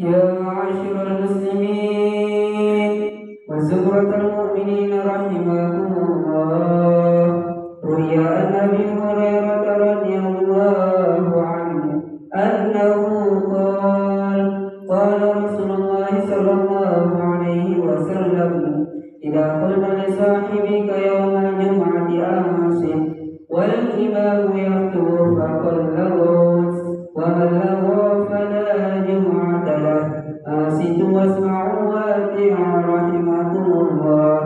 يا معاشر المسلمين وزمرة المؤمنين رحمكم الله، روي عن أبي هريرة رضي الله عنه أنه قال: قال رسول الله صلى الله عليه وسلم: إذا قلت لصاحبك يوم الجمعة أنصت والإمام يخطب فقل لغوت، ومن لغو فلا جمعة له. أنصتوا واسمعوا وأطيعوا رحمكم الله.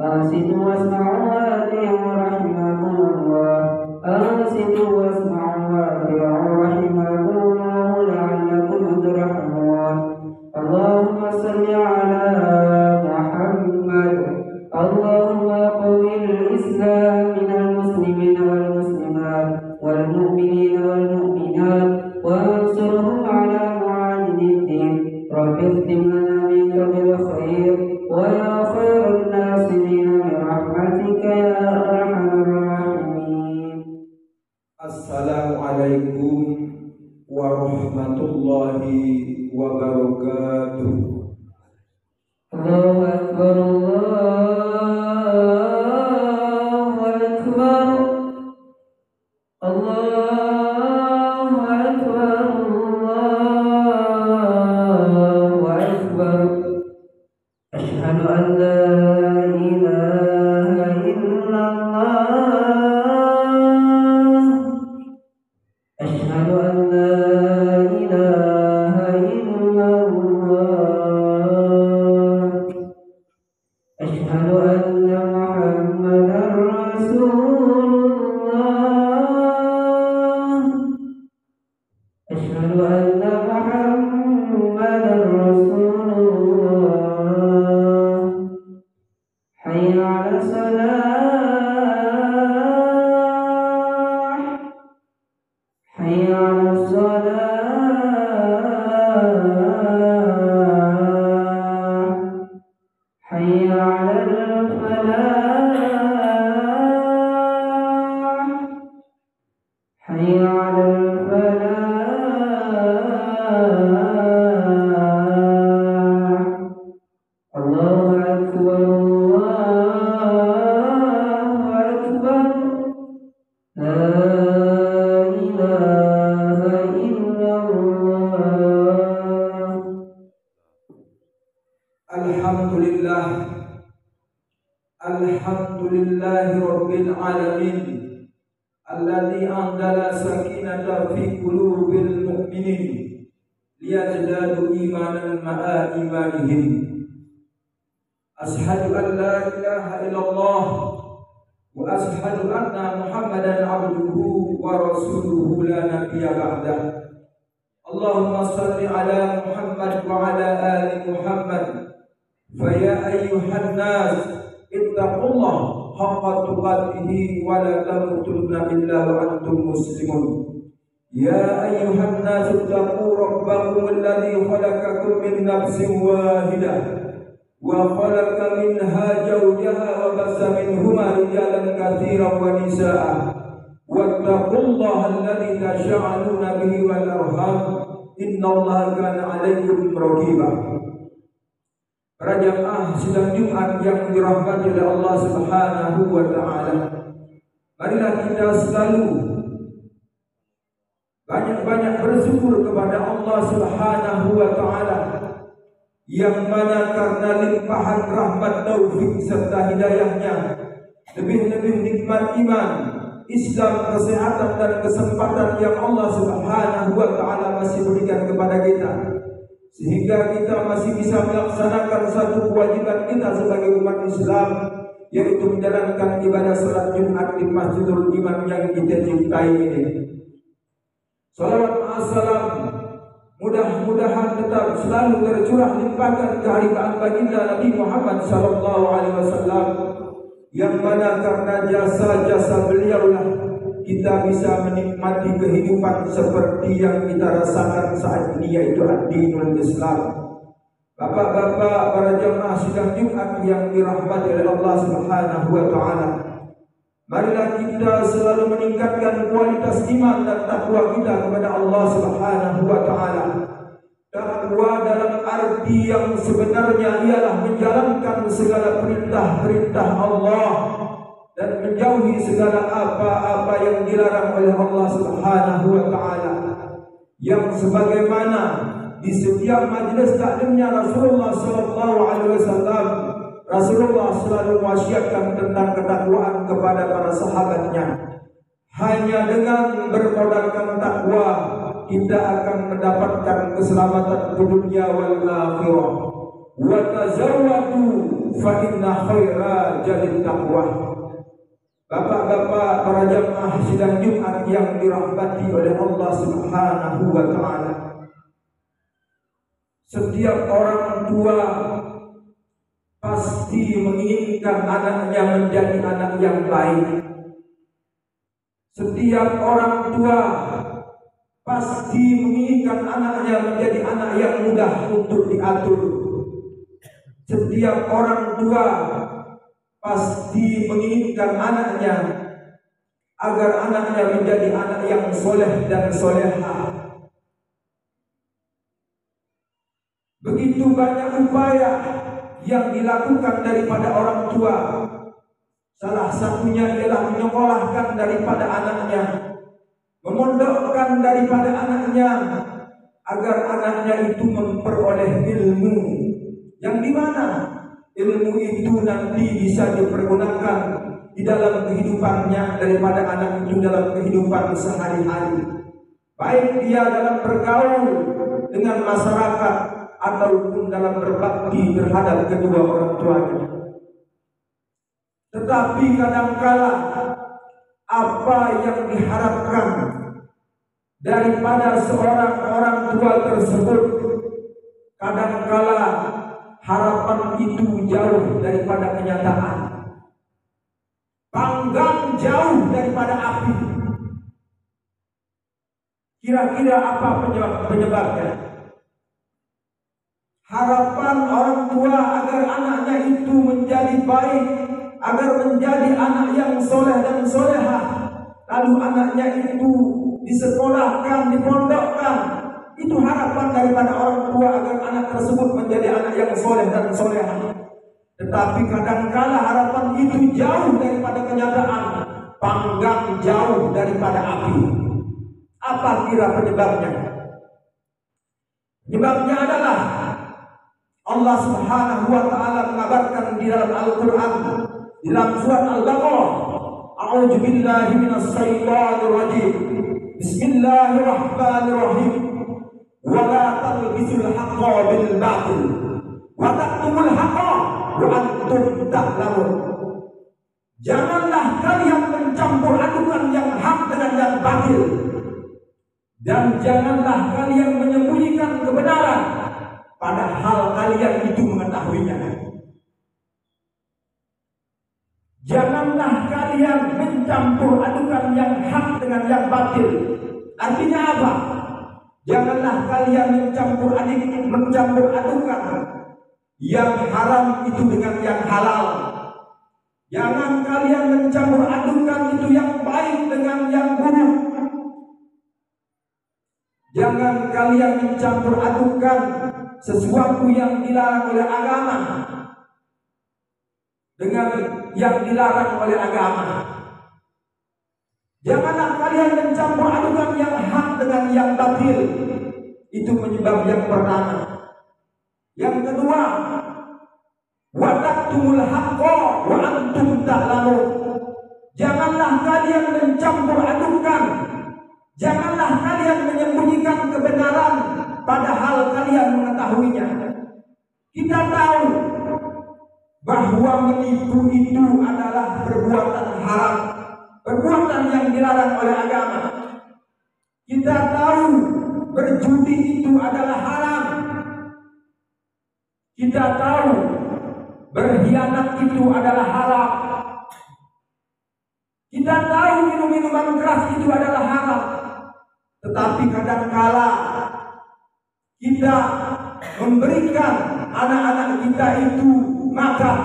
أنصتوا واسمعوا وأطيعوا رحمكم الله. أنصتوا واسمعوا وأطيعوا رحمكم الله لعلكم ترحمون. اللهم صل على محمد. اللهم قوي الإسلام من المسلمين والمسلمات والمؤمنين والمؤمنات وانصرهم على معاند الدين. رب اختم لنا منك بالخير ويا خير الناصرين برحمتك يا أرحم الراحمين. Assalamualaikum warahmatullahi wabarakatuh. Allahu Akbar, Allahu Akbar, Allahu Akbar, Allahu Akbar. Asyhadu an la ilaha illallah. Asyhadu an la ilaha illallah. Asyhadu anna Muhammadar Rasulullah. Asyhadu anna Muhammadar Rasulullah. Hayya 'alas salah. Hayya 'alas salah. Hayya 'alal falah. Hayya 'alal falah. Allahu Akbar, Allahu Akbar. La ilaha illallah. Alhamdulillah, alhamdulillahi rabbil alamin, alladzi anzala sakinata fi qulubil mu'minin liyazdadu imanan ma'a imanihim. Ashhadu an la ilaha illallah wa ashhadu anna Muhammadan abduhu wa rasuluhu la nabiyya ba'dah. Allahumma salli ala Muhammad wa ala ali Muhammad. Faya ayyuhan nas ittaqullah haqqa tuqatih wa la tamutunna illa wa antum muslimun. Ya ayyuhan nas ittaqu rabbakum alladhi khalaqakum min nafsin wahidah wa khalaqa minha zawjaha wa bassa minhuma rijalan katsiran wa nisaa. Wattaqullaha alladhi tasaaluna bihi wal arham innallaha kana 'alaikum raqiba. Para jamaah sidang Jumat yang dirahmati oleh Allah Subhanahu wa taala, marilah kita selalu banyak-banyak bersyukur kepada Allah Subhanahu wa taala, yang mana karena limpahan rahmat, taufik serta hidayahnya, lebih-lebih nikmat iman, Islam, kesehatan dan kesempatan yang Allah Subhanahu wa taala masih berikan kepada kita, sehingga kita masih bisa melaksanakan satu kewajiban kita sebagai umat Islam, yaitu menjalankan ibadah salat Jumat di Masjidul Iman yang kita cintai ini. Salawat assalam mudah-mudahan tetap selalu tercurah limpahkan keharibaan baginda Nabi Muhammad sallallahu alaihi wasallam, yang mana karena jasa-jasa beliaulah kita bisa menikmati kehidupan seperti yang kita rasakan saat ini, yaitu ad-dinul Islam. Bapak-bapak, para jamaah sidang Jumat yang dirahmati oleh Allah Subhanahu wa taala, marilah kita selalu meningkatkan kualitas iman dan takwa kita kepada Allah Subhanahu wa taala. Takwa dalam arti yang sebenarnya ialah menjalankan segala perintah-perintah Allah dan menjauhi segala apa-apa yang dilarang oleh Allah Subhanahu wa taala. Yang sebagaimana di setiap majelis taklimnya Rasulullah sallallahu alaihi wasallam, Rasulullah selalu mewasiatkan tentang ketakwaan kepada para sahabatnya. Hanya dengan bermodalkan takwa kita akan mendapatkan keselamatan dunia wal akhirah. Wa tazawwadu fa inna khaira jadid taqwa. Bapak-bapak para jamaah sidang Jumat yang dirahmati oleh Allah Subhanahu wa taala. Setiap orang tua pasti menginginkan anaknya menjadi anak yang baik. Setiap orang tua pasti menginginkan anaknya menjadi anak yang mudah untuk diatur. Setiap orang tua pasti menginginkan anaknya agar anaknya menjadi anak yang soleh dan solehah. Begitu banyak upaya yang dilakukan daripada orang tua. Salah satunya ialah menyekolahkan daripada anaknya, memondokkan daripada anaknya, agar anaknya itu memperoleh ilmu yang dimana ilmu itu nanti bisa dipergunakan di dalam kehidupannya daripada anak itu dalam kehidupan sehari-hari. Baik dia dalam bergaul dengan masyarakat ataupun dalam berbakti terhadap kedua orang tuanya. Tetapi kadangkala apa yang diharapkan daripada seorang orang tua tersebut, kadangkala harapan itu jauh daripada kenyataan. Panggang jauh daripada api. Kira-kira apa penyebabnya? Harapan orang tua agar anaknya itu menjadi baik, agar menjadi anak yang soleh dan solehah, lalu anaknya itu disekolahkan, dipondokkan. Itu harapan daripada orang tua agar anak tersebut menjadi anak yang soleh dan solehah. Tetapi kadangkala harapan itu jauh daripada kenyataan, panggang jauh daripada api. Apa kira penyebabnya? Penyebabnya adalah Allah Subhanahu wa taala mengabarkan di dalam Al-Qur'an, di dalam surat Al-Baqarah, A'udzu billahi minas syaitonir rajim. Bismillahirrahmanirrahim. Wa la talbisul haqqo bil batil wa taktumul haqqo wa antum ta'lamun. Janganlah kalian mencampur adukan yang hak dengan yang batil, dan janganlah kalian menyembunyikan kebenaran padahal kalian itu mengetahuinya. Janganlah kalian mencampur adukan yang hak dengan yang batil. Artinya apa? Janganlah kalian mencampur adukan yang haram itu dengan yang halal. Jangan kalian mencampur adukan itu yang baik dengan yang buruk. Jangan kalian mencampur adukan sesuatu yang dilarang oleh agama dengan yang dilarang oleh agama. Janganlah kalian mencampur adukan yang hak dengan yang batil. Itu penyebab yang pertama. Yang kedua, wa taktumul haqqo wa antum ta'lamun. Janganlah kalian mencampur adukan, janganlah kalian menyembunyikan kebenaran padahal kalian mengetahuinya. Kita tahu bahwa menipu itu adalah perbuatan haram, perbuatan yang dilarang oleh agama. Kita tahu berjudi itu adalah haram. Kita tahu berkhianat itu adalah haram. Kita tahu minum-minuman keras itu adalah haram. Tetapi kadangkala kita memberikan anak-anak kita itu makan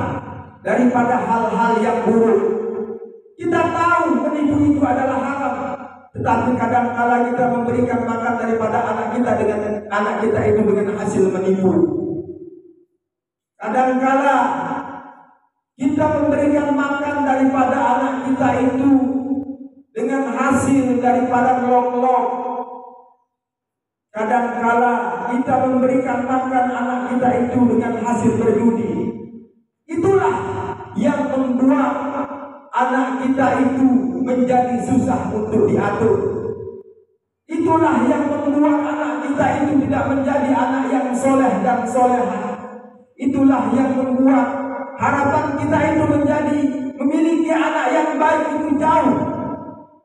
daripada hal-hal yang buruk. Kita tahu menipu itu adalah haram, Tetapi kadangkala kita memberikan makan daripada anak kita itu dengan hasil menipu. Kadangkala kita memberikan makan daripada anak kita itu dengan hasil daripada ngelok-ngelok. Kadangkala kita memberikan makan anak kita itu dengan hasil berjudi. Itulah yang membuat anak kita itu menjadi susah untuk diatur. Itulah yang membuat anak kita itu tidak menjadi anak yang soleh dan solehah. Itulah yang membuat harapan kita itu menjadi memiliki anak yang baik itu jauh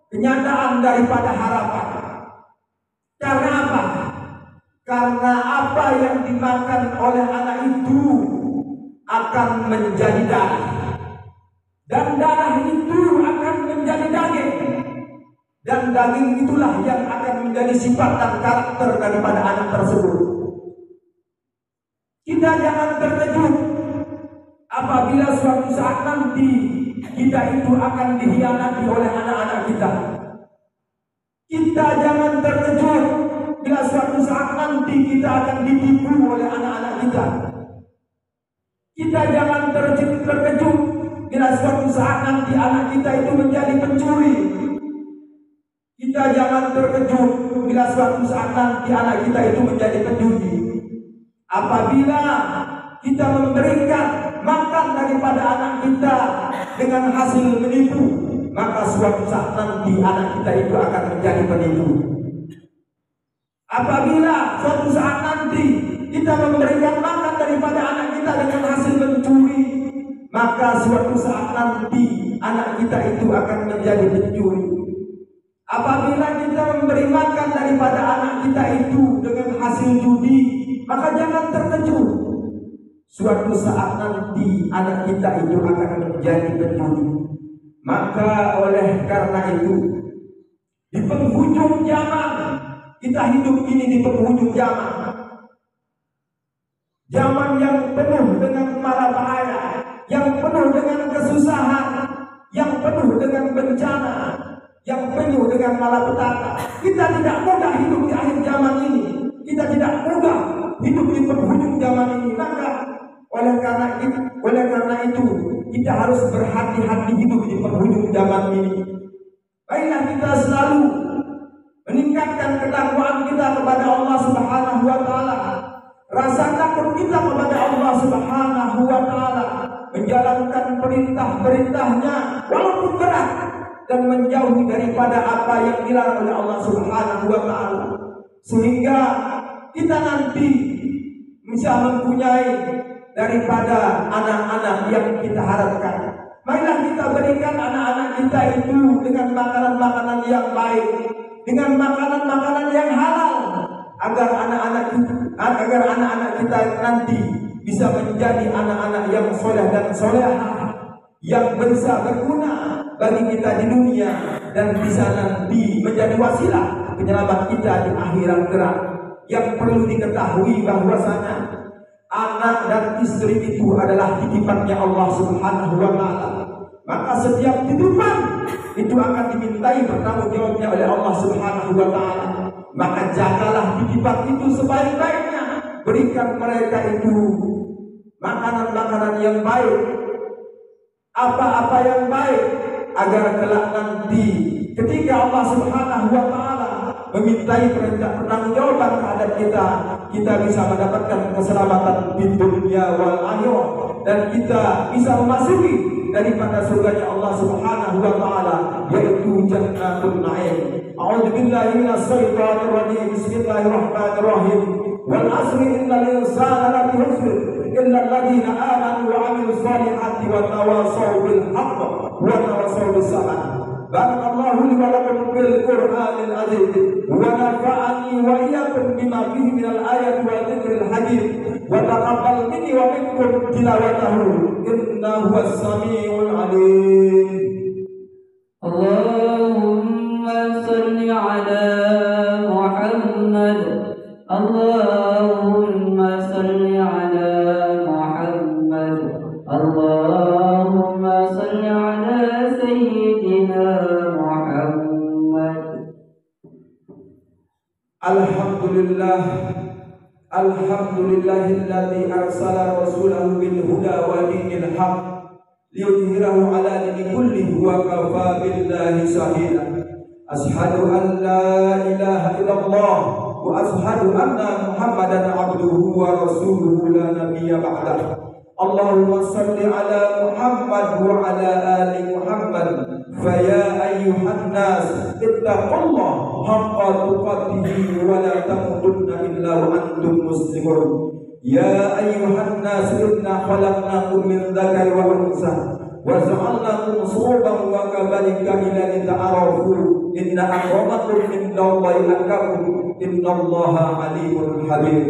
kenyataan daripada harapan. Karena apa? Karena apa yang dimakan oleh anak itu akan menjadi darah, dan darah itu akan menjadi daging, dan daging itulah yang akan menjadi sifat dan karakter daripada anak tersebut. Kita jangan terkejut apabila suatu saat nanti kita itu akan dikhianati oleh anak-anak kita. Kita jangan terkejut bila suatu saat nanti kita akan ditipu oleh anak-anak kita. Kita jangan terkejut bila suatu saat nanti anak kita itu menjadi pencuri. Kita jangan terkejut bila suatu saat nanti anak kita itu menjadi penjudi. Apabila kita memberikan makan daripada anak kita dengan hasil menipu, maka suatu saat nanti anak kita itu akan menjadi penipu. Apabila suatu saat nanti kita memberikan makan daripada anak kita dengan hasil mencuri, maka suatu saat nanti anak kita itu akan menjadi pencuri. Apabila kita memberi makan daripada anak kita itu dengan hasil judi, maka jangan terkejut. Suatu saat nanti anak kita itu akan menjadi pencuri. Maka oleh karena itu, di penghujung zaman, kita hidup ini di penghujung zaman. Zaman yang penuh dengan mara bahaya, yang penuh dengan kesusahan, yang penuh dengan bencana, yang penuh dengan malapetaka. Kita tidak mudah hidup di akhir zaman ini. Kita tidak mudah hidup di penghujung zaman ini. Maka oleh karena itu kita harus berhati-hati hidup di penghujung zaman ini. Baiklah kita selalu meningkatkan ketakwaan kita kepada Allah Subhanahu wa taala. Rasa takut kita kepada Allah Subhanahu wa taala, menjalankan perintah-perintahnya walaupun berat, dan menjauhi daripada apa yang dilarang oleh Allah Subhanahu wa taala, sehingga kita nanti bisa mempunyai daripada anak-anak yang kita harapkan. Marilah kita berikan anak-anak kita itu dengan makanan-makanan yang baik, dengan makanan-makanan yang halal, agar anak-anak kita nanti bisa menjadi anak-anak yang soleh dan solehah, yang bisa berguna bagi kita di dunia, dan bisa nanti menjadi wasilah penyelamat kita di akhirat kelak. Yang perlu diketahui bahwasanya anak dan istri itu adalah titipannya Allah Subhanahu wa taala. Maka setiap titipan itu akan dimintai pertanggungjawabnya oleh Allah Subhanahu wa taala. Maka jagalah titipan itu sebaik-baiknya. Berikan mereka itu makanan-makanan yang baik, apa-apa yang baik, agar kelak nanti ketika Allah Subhanahu wa taala memintai pertanggungjawaban terhadap kita bisa mendapatkan keselamatan di dunia wal akhirah, dan kita bisa memasuki daripada surganya Allah Subhanahu wa taala, yaitu Jannatul Na'im. A'udzu billahi minasy syaithanir rajim. Bismillahirrahmanirrahim. Wal 'asri innal insana lafi khusr illa alladziina aamanu wa 'amilus shalihati wa tawassaw bil haqq wa tawassaw bis sabr. Barakallahu li wa lakum bil Qur'anil azim wa nafa'ani wa iyyakum bima fihi minal ayati wa dzikril hakim wa taqabbal minni wa minkum tilawatahu innahu was-sami'ul 'alim. Allahumma salli ala Muhammad. Allahumma salli ala Muhammad. Allahumma salli ala Sayyidina Muhammad. Alhamdulillahilladzi arsala rasulahu bil huda wa dinil haq liyudhhirahu ala dini kullihi wa kafa billahi shahida. Ashhadu an la ilaha illallah wa ashhadu anna Muhammadan abduhu wa rasuluhu la nabiyya ba'dah. Allahumma salli ala Muhammad wa ala ali Muhammad. Faya ayyuhan nas ittaqullaha haqqa tuqatih wa la tamutunna illa wa antum muslimun. Ya ayyuhan nas inna khalaqnakum min dzakari wa unsa wa ja'alnakum shu'uban wa qabaila lita'arafu inna akramakum indallahi atqakum innallaha alimun habir.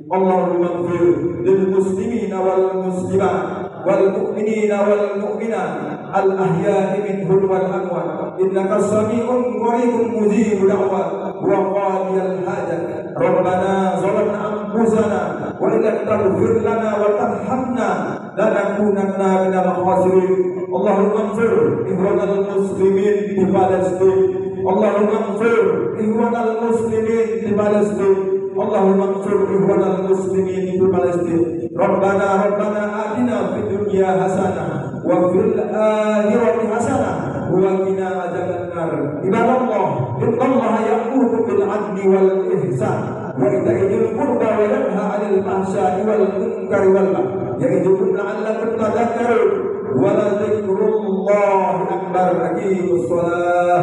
Allahumma ighfir lil muslimina wal muslimat wal mu'minina wal mu'minat al ahya'i minhum wal amwat innaka sami'un qaribun mujibud da'wat wa qadiyal hajat. Rabbana zalamna anfusana wa illam taghfir lana wa tarhamna lanakunanna minal khasirin. Allahumma ighfir ikhwanal muslimin di Palestin. Allahumma ighfir ikhwanal muslimin di Palestin. Allahumma ighfir ikhwanal muslimin di Palestin. Rabbana atina fid dunya hasanah wa fil akhirati hasanah wa qina adzabannar. Ibadallah, innallaha ya'muru bil 'adli wal ihsan wa ita'i dzil qurba wa yanha 'anil fahsya'i wal munkari wal baghi ya'idukum la'allakum tadhakkarun. Wa la dzikrullahi akbar. Aqimus shalah.